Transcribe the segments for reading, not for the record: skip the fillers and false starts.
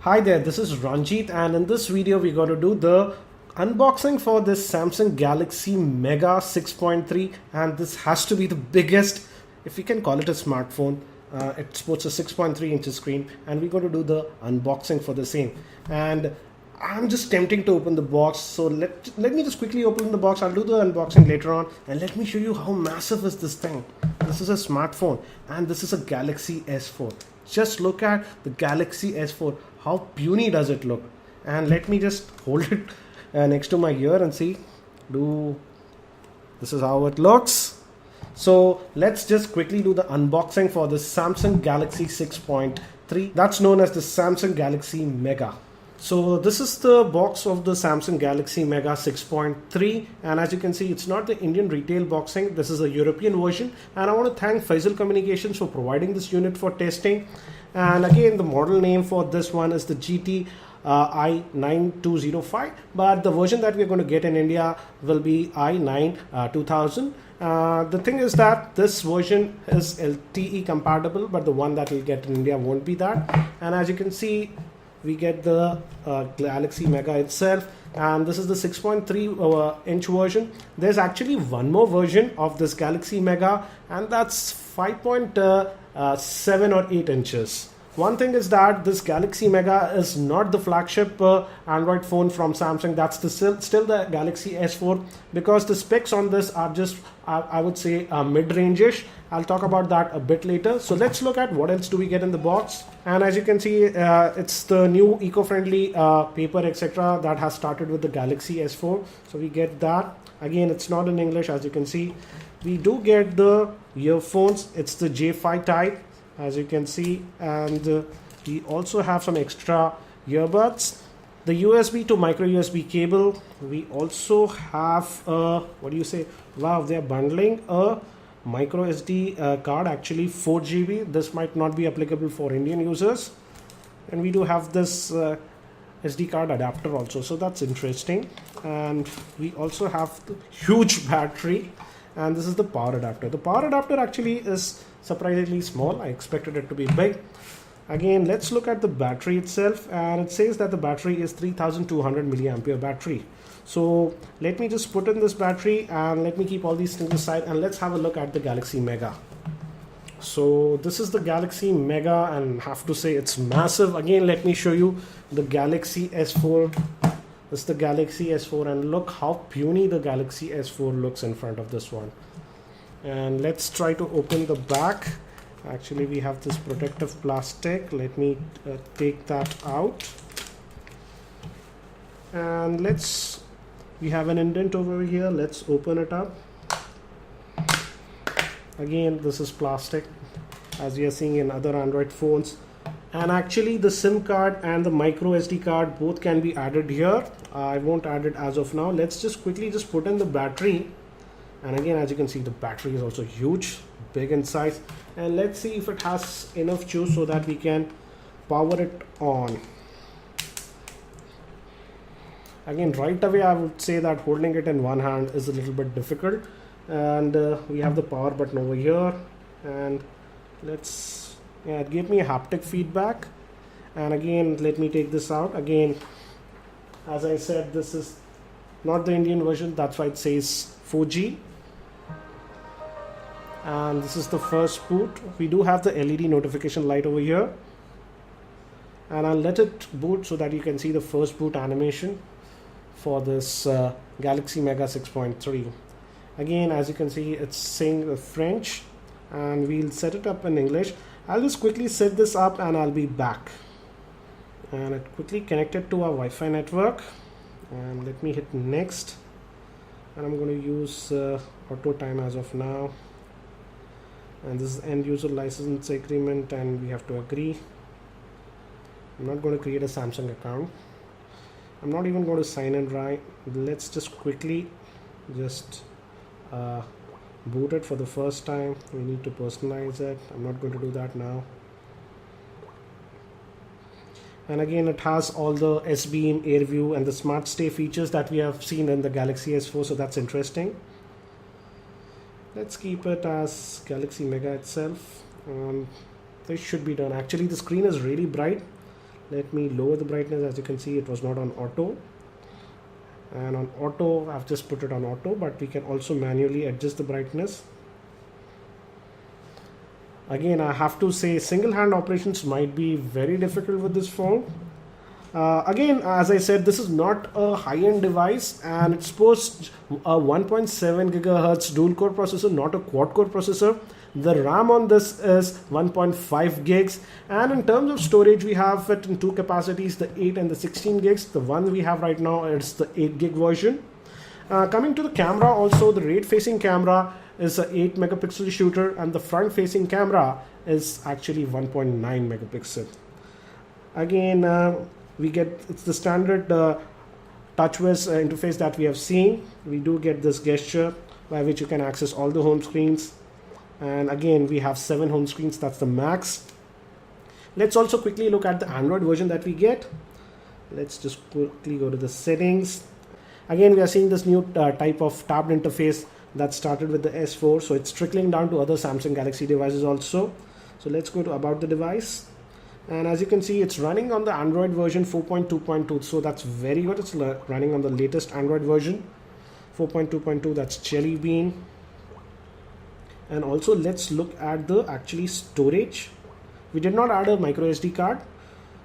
Hi there, this is Ranjit, and in this video we're going to do the unboxing for this Samsung Galaxy Mega 6.3, and this has to be the biggest, if we can call it a smartphone. It sports a 6.3 inch screen, and we're going to do the unboxing for the same. And I'm just tempting to open the box, so let me just quickly open the box. I'll do the unboxing later on, and let me show you how massive is this thing. This is a smartphone, and this is a Galaxy S4. Just look at the Galaxy S4. How puny does it look? And let me just hold it next to my ear and see. This is how it looks. So let's just quickly do the unboxing for the Samsung Galaxy 6.3. That's known as the Samsung Galaxy Mega. So this is the box of the Samsung Galaxy Mega 6.3, and as you can see, it's not the Indian retail boxing. This is a European version, and I want to thank Faisal Communications for providing this unit for testing. And again, the model name for this one is the GT i9-205, but the version that we're going to get in India will be i9 2000. The thing is that this version is LTE compatible, but the one that we'll get in India won't be that. And as you can see, we get the Galaxy Mega itself, and this is the 6.3 inch version. There's actually one more version of this Galaxy Mega, and that's 5.7 or 8 inches. One thing is that this Galaxy Mega is not the flagship Android phone from Samsung. That's still the Galaxy S4, because the specs on this are just, I would say, mid-range-ish. I'll talk about that a bit later. So let's look at what else do we get in the box. And as you can see, it's the new eco-friendly paper, etc. that has started with the Galaxy S4. So we get that. Again, it's not in English, as you can see. We do get the earphones. It's the J5 type, as you can see, and we also have some extra earbuds, the USB to micro USB cable. We also have wow, they're bundling a micro SD card, actually 4 GB. This might not be applicable for Indian users, and we do have this SD card adapter also, so that's interesting. And we also have the huge battery, and this is the power adapter. The power adapter actually is surprisingly small. I expected it to be big. Again, let's look at the battery itself, and it says that the battery is 3200 milliampere battery. So let me just put in this battery, and let me keep all these things aside, and let's have a look at the Galaxy Mega. So this is the Galaxy Mega, and I have to say it's massive. Again, let me show you the Galaxy S4. This is the Galaxy S4, and look how puny the Galaxy S4 looks in front of this one. And let's try to open the back. Actually, we have this protective plastic. Let me take that out. And we have an indent over here. Let's open it up. Again, this is plastic, as we are seeing in other Android phones. And actually, the SIM card and the micro SD card both can be added here. I won't add it as of now. Let's just quickly put in the battery. And again, as you can see, the battery is also huge, big in size. And let's see if it has enough juice so that we can power it on. Again, right away, I would say that holding it in one hand is a little bit difficult. And we have the power button over here. And it gave me a haptic feedback. And again, let me take this out. Again, as I said, this is not the Indian version. That's why it says 4G. And this is the first boot. We do have the LED notification light over here, and I'll let it boot so that you can see the first boot animation for this Galaxy Mega 6.3. Again, as you can see, it's saying French, and we'll set it up in English. I'll just quickly set this up, and I'll be back. And it quickly connected to our Wi-Fi network, and let me hit next, and I'm going to use auto time as of now. And this is end user license agreement, and we have to agree. I'm not going to create a Samsung account. I'm not even going to sign in right. Let's just quickly boot it for the first time. We need to personalize it. I'm not going to do that now. And again, it has all the S-Beam, Air View, and the Smart Stay features that we have seen in the Galaxy S4, so that's interesting. Let's keep it as Galaxy Mega itself. This should be done. Actually, the screen is really bright. Let me lower the brightness. As you can see, it was not on auto, and on auto I've just put it on auto, but we can also manually adjust the brightness. Again, I have to say single hand operations might be very difficult with this phone. Again, as I said, this is not a high-end device, and it supports a 1.7 gigahertz dual-core processor, not a quad-core processor. The RAM on this is 1.5 gigs, and in terms of storage, we have it in two capacities, the 8 and the 16 gigs. The one we have right now is the 8 gig version. Coming to the camera, also the rate-facing camera is a 8 megapixel shooter, and the front-facing camera is actually 1.9 megapixel. Again, it's the standard TouchWiz interface that we have seen. We do get this gesture by which you can access all the home screens, and again we have 7 home screens, that's the max. Let's also quickly look at the Android version that we get. Let's just quickly go to the settings. Again, we are seeing this new type of tabbed interface that started with the S4, so it's trickling down to other Samsung Galaxy devices also. So let's go to about the device, and as you can see, it's running on the Android version 4.2.2, so that's very good. It's running on the latest Android version 4.2.2, that's Jelly Bean. And also let's look at the actually storage. We did not add a micro SD card,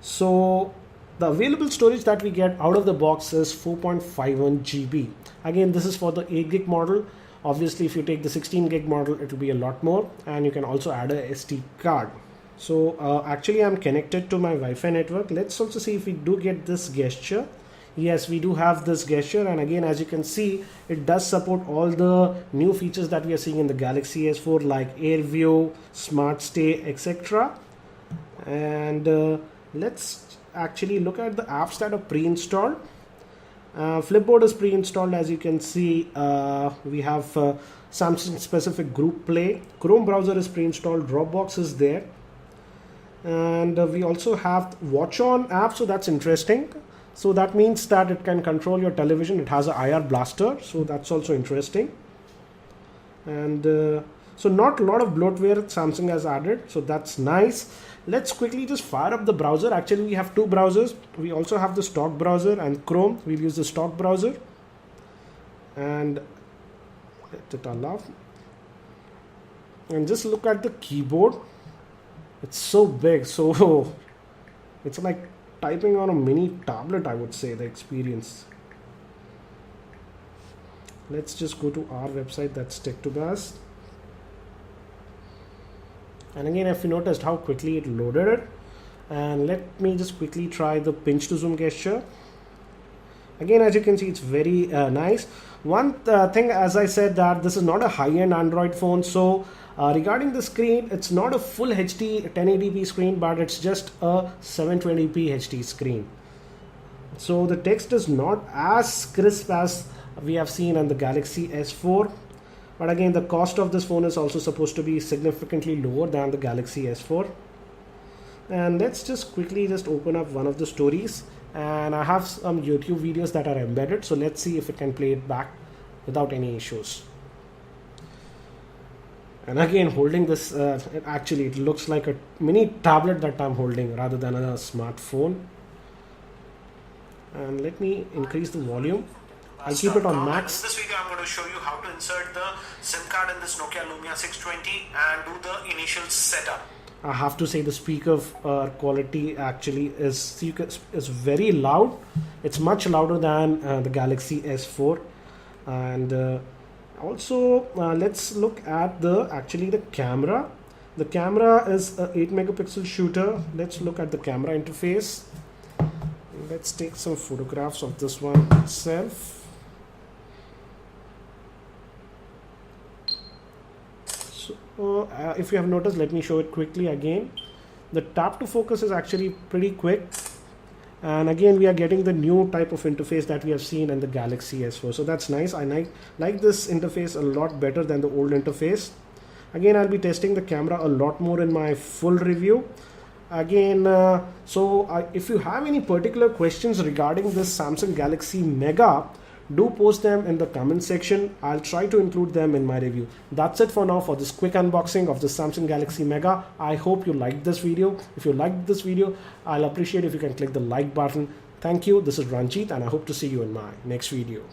so the available storage that we get out of the box is 4.51 GB. Again, this is for the 8 gig model. Obviously, if you take the 16 gig model, it will be a lot more, and you can also add a SD card. So actually I'm connected to my Wi-Fi network. Let's also see if we do get this gesture. Yes, we do have this gesture, and again, as you can see, it does support all the new features that we are seeing in the Galaxy S4, like Air View, Smart Stay, etc. And let's actually look at the apps that are pre-installed. Flipboard is pre-installed. As you can see, we have Samsung specific group play. Chrome browser is pre-installed. Dropbox is there, and we also have Watch On app, so that's interesting. So that means that it can control your television. It has a IR blaster, so that's also interesting. And so not a lot of bloatware Samsung has added, so that's nice. Let's quickly just fire up the browser. Actually, we have two browsers. We also have the stock browser and Chrome. We'll use the stock browser, and let it allow. And just look at the keyboard. It's so big, so it's like typing on a mini tablet, I would say, the experience. Let's just go to our website, that's Tech2Baz. And again, if you noticed how quickly it loaded it, and let me just quickly try the pinch to zoom gesture. Again, as you can see, it's very nice. One thing, as I said, that this is not a high-end Android phone, so regarding the screen, it's not a full HD 1080p screen, but it's just a 720p HD screen. So the text is not as crisp as we have seen on the Galaxy S4. But again, the cost of this phone is also supposed to be significantly lower than the Galaxy S4. And let's just quickly just open up one of the stories. And I have some YouTube videos that are embedded. So let's see if it can play it back without any issues. And again, holding this, it looks like a mini tablet that I'm holding rather than a smartphone. And let me increase the volume. I'll keep it on max. In this video, I'm going to show you how to insert the SIM card in this Nokia Lumia 620 and do the initial setup. I have to say the speaker quality actually is very loud. It's much louder than the Galaxy S4. And also let's look at the camera. The camera is a 8 megapixel shooter. Let's look at the camera interface. Let's take some photographs of this one itself. So if you have noticed, let me show it quickly again. The tap to focus is actually pretty quick, and again we are getting the new type of interface that we have seen in the Galaxy S4, so that's nice. I like this interface a lot better than the old interface. Again, I'll be testing the camera a lot more in my full review. Again, if you have any particular questions regarding this Samsung Galaxy Mega, do post them in the comment section. I'll try to include them in my review. That's it for now for this quick unboxing of the Samsung Galaxy Mega. I hope you liked this video. If you liked this video, I'll appreciate if you can click the like button. Thank you. This is Ranjit and I hope to see you in my next video.